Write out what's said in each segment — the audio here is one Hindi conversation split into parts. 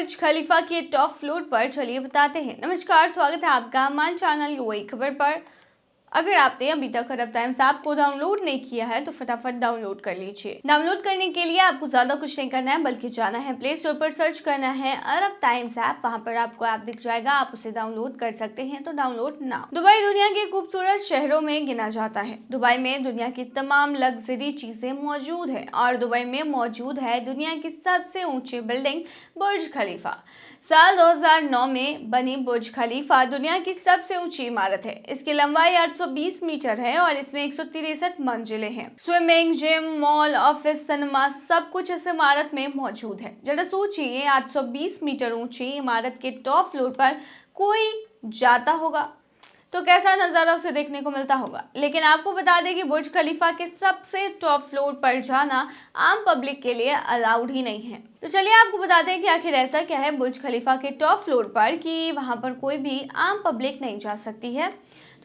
बुर्ज खलीफा के टॉप फ्लोर पर, चलिए बताते हैं। नमस्कार, स्वागत है आपका हमारे चैनल यूएई खबर पर। अगर आपने अभी तक अरब टाइम्स ऐप को डाउनलोड नहीं किया है तो फटाफट डाउनलोड कर लीजिए। डाउनलोड करने के लिए आपको ज्यादा कुछ नहीं करना है, बल्कि जाना है प्ले स्टोर पर, सर्च करना है अरब टाइम्स ऐप। वहां पर आपको ऐप दिख जाएगा, आप उसे डाउनलोड कर सकते हैं, तो डाउनलोड नाउ। दुबई दुनिया के खूबसूरत शहरों में गिना जाता है। दुबई में दुनिया की तमाम लग्जरी चीजें मौजूद है और दुबई में मौजूद है दुनिया की सबसे ऊंची बिल्डिंग बुर्ज खलीफा। साल 2009 में बनी बुर्ज खलीफा दुनिया की सबसे ऊंची इमारत है। इसकी लंबाई 820 मीटर है और इसमें 163 मंजिलें हैं। Swimming, gym, mall, office, cinema सब कुछ इस इमारत में मौजूद है। जरा सोचिए, 820 मीटर ऊंची इमारत के टॉप फ्लोर पर कोई जाता होगा तो कैसा नजारा उसे देखने को मिलता होगा। लेकिन आपको बता दें कि बुर्ज खलीफा के सबसे टॉप फ्लोर पर जाना आम पब्लिक के लिए अलाउड ही नहीं है। तो चलिए आपको बताते हैं कि आखिर ऐसा क्या है बुर्ज खलीफा के टॉप फ्लोर पर कि वहां पर कोई भी आम पब्लिक नहीं जा सकती है।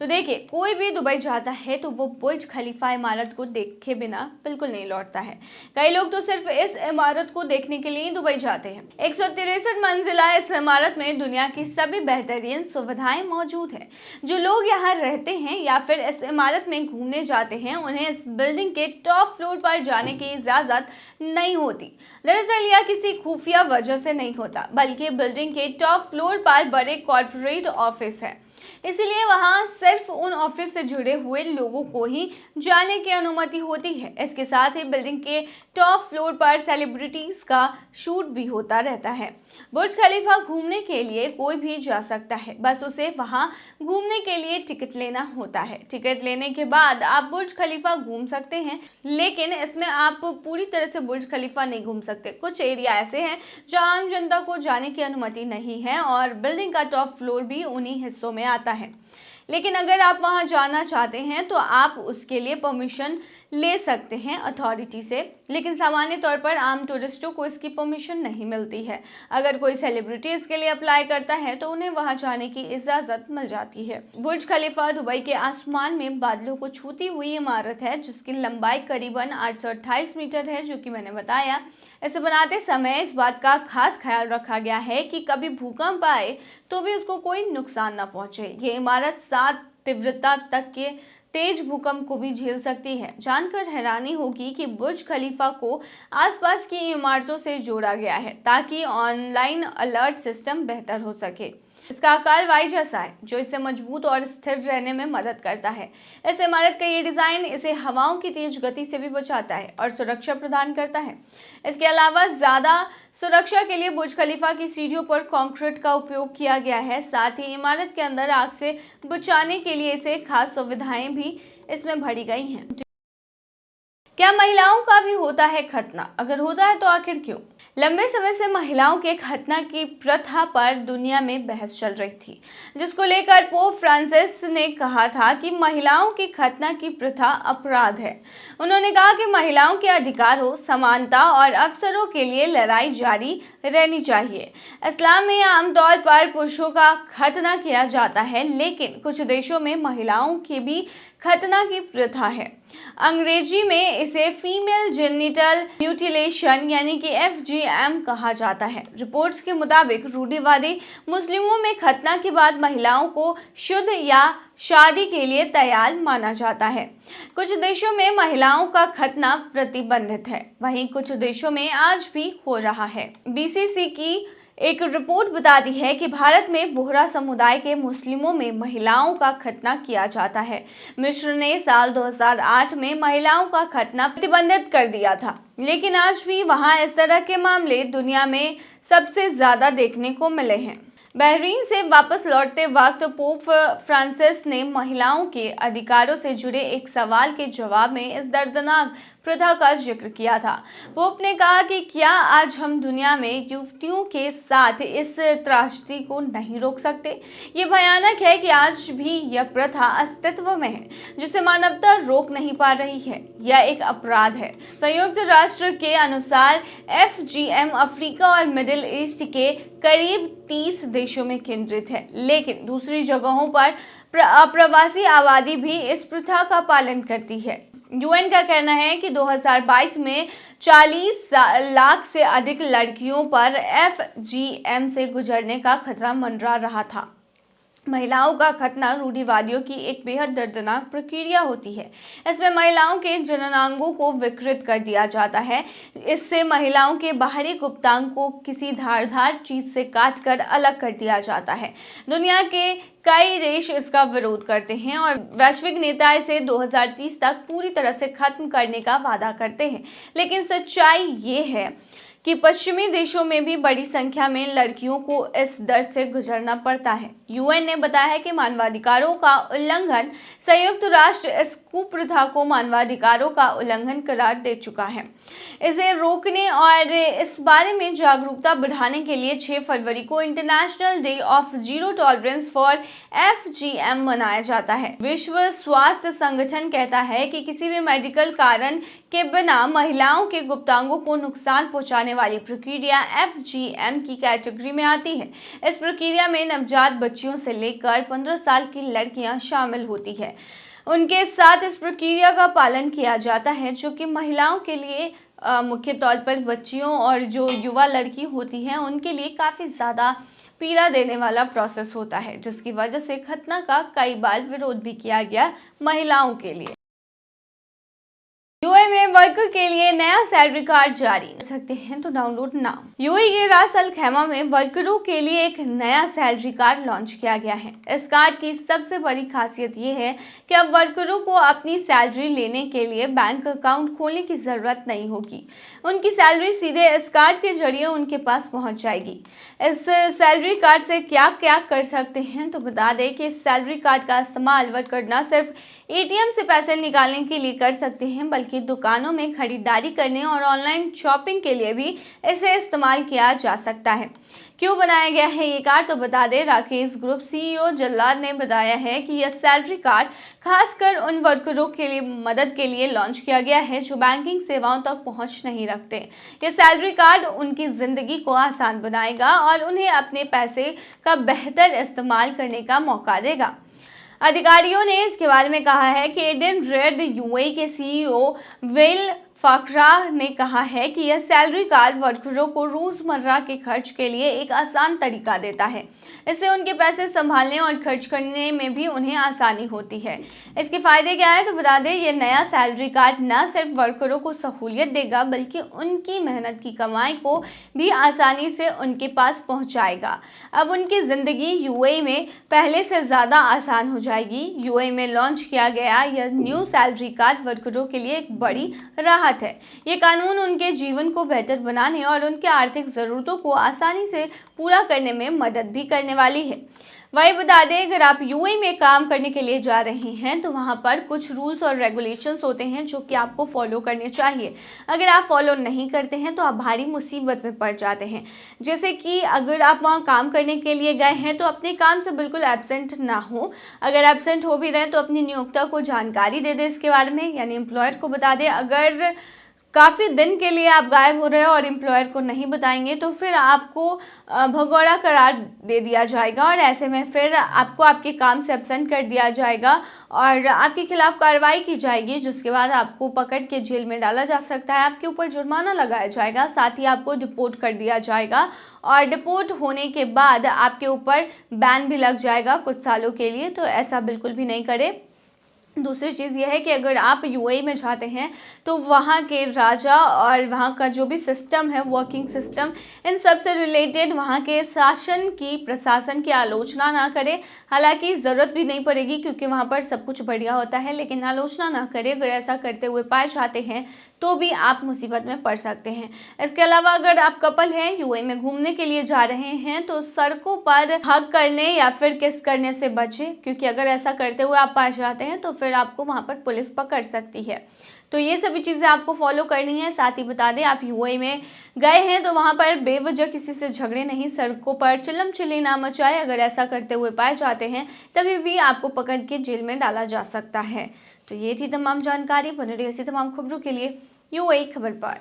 तो देखिए, कोई भी दुबई जाता है तो वो बुर्ज खलीफा इमारत को देखे बिना बिल्कुल नहीं लौटता है। कई लोग तो सिर्फ इस इमारत को देखने के लिए दुबई जाते हैं। 163 मंजिला इस इमारत में दुनिया की सभी बेहतरीन सुविधाएं मौजूद है। जो लोग यहाँ रहते हैं या फिर इस इमारत में घूमने जाते हैं, उन्हें इस बिल्डिंग के टॉप फ्लोर पर जाने की इजाजत नहीं होती। दरअसल यह किसी खुफिया वजह से नहीं होता, बल्कि बिल्डिंग के टॉप फ्लोर पर बड़े कॉर्पोरेट ऑफिस है, इसलिए वहां सिर्फ उन ऑफिस से जुड़े हुए लोगों को ही जाने की अनुमति होती है। इसके साथ ही बिल्डिंग के टॉप फ्लोर पर सेलिब्रिटीज का शूट भी होता रहता है। बुर्ज खलीफा घूमने के लिए कोई भी जा सकता है, बस उसे वहां घूमने के लिए टिकट लेना होता है। टिकट लेने के बाद आप बुर्ज खलीफा घूम सकते हैं, लेकिन इसमें आप पूरी तरह से बुर्ज खलीफा नहीं घूम सकते। कुछ एरिया ऐसे हैं जहां आम जनता को जाने की अनुमति नहीं है और बिल्डिंग का टॉप फ्लोर भी उन्हीं हिस्सों में आता है। लेकिन अगर आप वहां जाना चाहते हैं तो आप उसके लिए परमिशन ले सकते हैं अथॉरिटी से, लेकिन सामान्य तौर पर आम टूरिस्टों को इसकी परमिशन नहीं मिलती है। अगर कोई सेलिब्रिटी इसके लिए अप्लाई करता है तो उन्हें वहां जाने की इजाजत मिल जाती है। बुर्ज खलीफा दुबई के आसमान में बादलों को छूती हुई इमारत है, जिसकी लंबाई करीबन 828 मीटर है, जो कि मैंने बताया। इसे बनाते समय इस बात का खास ख्याल रखा गया है कि कभी भूकंप आए तो भी उसको कोई नुकसान न पहुंचे। ये इमारत 7 तीव्रता तक के तेज भूकंप को भी झेल सकती है। जानकर हैरानी होगी कि बुर्ज खलीफा को आसपास की इमारतों से जोड़ा गया है ताकि ऑनलाइन अलर्ट सिस्टम बेहतर हो सके। इसका आकार वाई जैसा है, जो इसे मजबूत और स्थिर रहने में मदद करता है। इस इमारत का ये डिजाइन इसे हवाओं की तेज गति से भी बचाता है और सुरक्षा प्रदान करता है। इसके अलावा ज्यादा सुरक्षा के लिए बुर्ज खलीफा की सीढ़ियों पर कंक्रीट का उपयोग किया गया है। साथ ही इमारत के अंदर आग से बचाने के लिए इसे खास सुविधाएं भी इसमें भरी गई हैं। क्या महिलाओं का भी होता है खतना? अगर होता है तो आखिर क्यों? लंबे समय से महिलाओं के खतना की प्रथा पर दुनिया में बहस चल रही थी, जिसको लेकर पोप फ्रांसिस ने कहा था कि महिलाओं की खतना की प्रथा अपराध है। उन्होंने कहा कि महिलाओं के अधिकारों, समानता और अवसरों के लिए लड़ाई जारी रहनी चाहिए। इस्लाम में आमतौर पर पुरुषों का खतना किया जाता है, लेकिन कुछ देशों में महिलाओं की भी खतना की प्रथा है। अंग्रेजी में इसे फीमेल जेनिटल म्यूटिलेशन यानी कि FGM कहा जाता है। रिपोर्ट्स के मुताबिक रूढ़िवादी मुस्लिमों में खतना के बाद महिलाओं को शुद्ध या शादी के लिए तैयार माना जाता है। कुछ देशों में महिलाओं का खतना प्रतिबंधित है, वहीं कुछ देशों में आज भी हो रहा है। BCC की एक रिपोर्ट बताती है कि भारत में बोहरा समुदाय के मुस्लिमों में महिलाओं का खतना किया जाता है। मिस्र ने साल 2008 में महिलाओं का खतना प्रतिबंधित कर दिया था, लेकिन आज भी वहां इस तरह के मामले दुनिया में सबसे ज्यादा देखने को मिले हैं। बहरीन से वापस लौटते वक्त पोप फ्रांसिस ने महिलाओं के अधिकारों से जुड़े एक सवाल के जवाब में इस दर्दनाक प्रथा का जिक्र किया था। पोप ने कहा कि क्या आज हम दुनिया में युवतियों के साथ इस त्रासदी को नहीं रोक सकते? ये भयानक है कि आज भी यह प्रथा अस्तित्व में है, जिसे मानवता रोक नहीं पा रही है। यह एक अपराध है। संयुक्त राष्ट्र के अनुसार FGM अफ्रीका और मिडिल ईस्ट के करीब 30 देशों में केंद्रित है, लेकिन दूसरी जगहों पर अप्रवासी आबादी भी इस प्रथा का पालन करती है। यूएन का कहना है कि 2022 में 40 लाख से अधिक लड़कियों पर एफजीएम से गुजरने का खतरा मंडरा रहा था। महिलाओं का खतना रूढ़िवादियों की एक बेहद दर्दनाक प्रक्रिया होती है। इसमें महिलाओं के जननांगों को विकृत कर दिया जाता है। इससे महिलाओं के बाहरी गुप्तांग को किसी धारदार चीज से काटकर अलग कर दिया जाता है। दुनिया के कई देश इसका विरोध करते हैं और वैश्विक नेता इसे 2030 तक पूरी तरह से खत्म करने का वादा करते हैं। लेकिन सच्चाई ये है कि पश्चिमी देशों में भी बड़ी संख्या में लड़कियों को इस दर्द से गुजरना पड़ता है। यूएन ने बताया है कि मानवाधिकारों का उल्लंघन संयुक्त राष्ट्र इस कुप्रथा को मानवाधिकारों का उल्लंघन करार दे चुका है। इसे रोकने और इस बारे में जागरूकता बढ़ाने के लिए 6 फरवरी को international day of zero tolerance for FGM मनाया जाता है। विश्व स्वास्थ्य संगठन कहता है कि किसी भी मेडिकल कारण के बिना महिलाओं के गुप्तांगों को नुकसान पहुंचाने वाली प्रक्रिया एफजीएम की कैटेगरी में आती है। इस प्रक्रिया में नवजात बच्चियों से लेकर 15 साल की लड़कियां शामिल होती है। उनके साथ इस प्रक्रिया का पालन किया जाता है, जो कि महिलाओं के लिए मुख्य तौर पर बच्चियों और जो युवा लड़की होती हैं उनके लिए काफ़ी ज़्यादा पीड़ा देने वाला प्रोसेस होता है, जिसकी वजह से खतना का कई बार विरोध भी किया गया महिलाओं के लिए। यूएई में वर्कर के लिए नया सैलरी कार्ड जारी कर सकते हैं तो डाउनलोड नाउ। यूएई के रास अल खैमा में वर्करों के लिए एक नया सैलरी कार्ड लॉन्च किया गया है। इस कार्ड की सबसे बड़ी खासियत ये है कि अब वर्करों को अपनी सैलरी लेने के लिए बैंक अकाउंट खोलने की जरूरत नहीं होगी। उनकी सैलरी सीधे इस कार्ड के जरिए उनके पास पहुंच जाएगी। इस सैलरी कार्ड से क्या क्या कर सकते हैं तो बता दें कि इस सैलरी कार्ड का इस्तेमाल वर्कर न सिर्फ एटीएम से पैसे निकालने के लिए कर सकते हैं, बल्कि दुकानों में खरीदारी करने और ऑनलाइन शॉपिंग के लिए भी इसे इस्तेमाल किया जा सकता है। क्यों बनाया गया है ये कार्ड तो बता दें, राकेश ग्रुप सीईओ जल्लाद ने बताया है कि यह सैलरी कार्ड खासकर उन वर्करों के लिए मदद के लिए लॉन्च किया गया है जो बैंकिंग सेवाओं तक पहुंच नहीं रखते। यह सैलरी कार्ड उनकी जिंदगी को आसान बनाएगा और उन्हें अपने पैसे का बेहतर इस्तेमाल करने का मौका देगा। अधिकारियों ने इसके बारे में कहा है कि एडन रेड यूएई के सीईओ वेल फाकरा ने कहा है कि यह सैलरी कार्ड वर्करों को रोजमर्रा के खर्च के लिए एक आसान तरीका देता है। इससे उनके पैसे संभालने और खर्च करने में भी उन्हें आसानी होती है। इसके फायदे क्या है तो बता दें, यह नया सैलरी कार्ड न सिर्फ वर्करों को सहूलियत देगा बल्कि उनकी मेहनत की कमाई को भी आसानी से उनके पास पहुंचाएगा। अब उनकी जिंदगी यूएई में पहले से ज़्यादा आसान हो जाएगी। यूएई में लॉन्च किया गया यह न्यू सैलरी कार्ड वर्करों के लिए एक बड़ी राहत है। ये कानून उनके जीवन को बेहतर बनाने और उनके आर्थिक जरूरतों को आसानी से पूरा करने में मदद भी करने वाली है। वही बता दें, अगर आप यूएई में काम करने के लिए जा रहे हैं तो वहां पर कुछ रूल्स और रेगुलेशंस होते हैं जो कि आपको फॉलो करने चाहिए। अगर आप फॉलो नहीं करते हैं तो आप भारी मुसीबत में पड़ जाते हैं। जैसे कि अगर आप वहां काम करने के लिए गए हैं तो अपने काम से बिल्कुल एब्सेंट ना हो। अगर एब्सेंट हो भी रहे तो अपनी नियोक्ता को जानकारी दे दें इसके बारे में, यानी एम्प्लॉयर को बता दें। अगर काफ़ी दिन के लिए आप गायब हो रहे हो और एम्प्लॉयर को नहीं बताएंगे तो फिर आपको भगौड़ा करार दे दिया जाएगा और ऐसे में फिर आपको आपके काम से एब्सेंट कर दिया जाएगा और आपके खिलाफ कार्रवाई की जाएगी, जिसके बाद आपको पकड़ के जेल में डाला जा सकता है। आपके ऊपर जुर्माना लगाया जाएगा, साथ ही आपको डिपोर्ट कर दिया जाएगा और डिपोर्ट होने के बाद आपके ऊपर बैन भी लग जाएगा कुछ सालों के लिए। तो ऐसा बिल्कुल भी नहीं करें। दूसरी चीज़ यह है कि अगर आप यूएई में जाते हैं तो वहाँ के राजा और वहाँ का जो भी सिस्टम है, वर्किंग सिस्टम, इन सब से रिलेटेड वहाँ के शासन की, प्रशासन की आलोचना ना करें। हालांकि ज़रूरत भी नहीं पड़ेगी क्योंकि वहाँ पर सब कुछ बढ़िया होता है, लेकिन आलोचना ना करें। अगर ऐसा करते हुए पाए जाते हैं तो भी आप मुसीबत में पड़ सकते हैं। इसके अलावा अगर आप कपल हैं, यूएई में घूमने के लिए जा रहे हैं तो सड़कों पर हग करने या फिर किस करने से बचें, क्योंकि अगर ऐसा करते हुए आप पाए जाते हैं तो फिर आपको वहां पर पुलिस पकड़ सकती है। तो ये सभी चीज़ें आपको फॉलो करनी है। साथ ही बता दें, आप यूएई में गए हैं तो वहां पर बेवजह किसी से झगड़े नहीं, सड़कों पर चिल्लम चिल्ली ना मचाए। अगर ऐसा करते हुए पाए जाते हैं तभी भी आपको पकड़ के जेल में डाला जा सकता है। तो ये थी तमाम जानकारी। बने रहिए ऐसी तमाम खबरों के लिए यूएई खबर पर।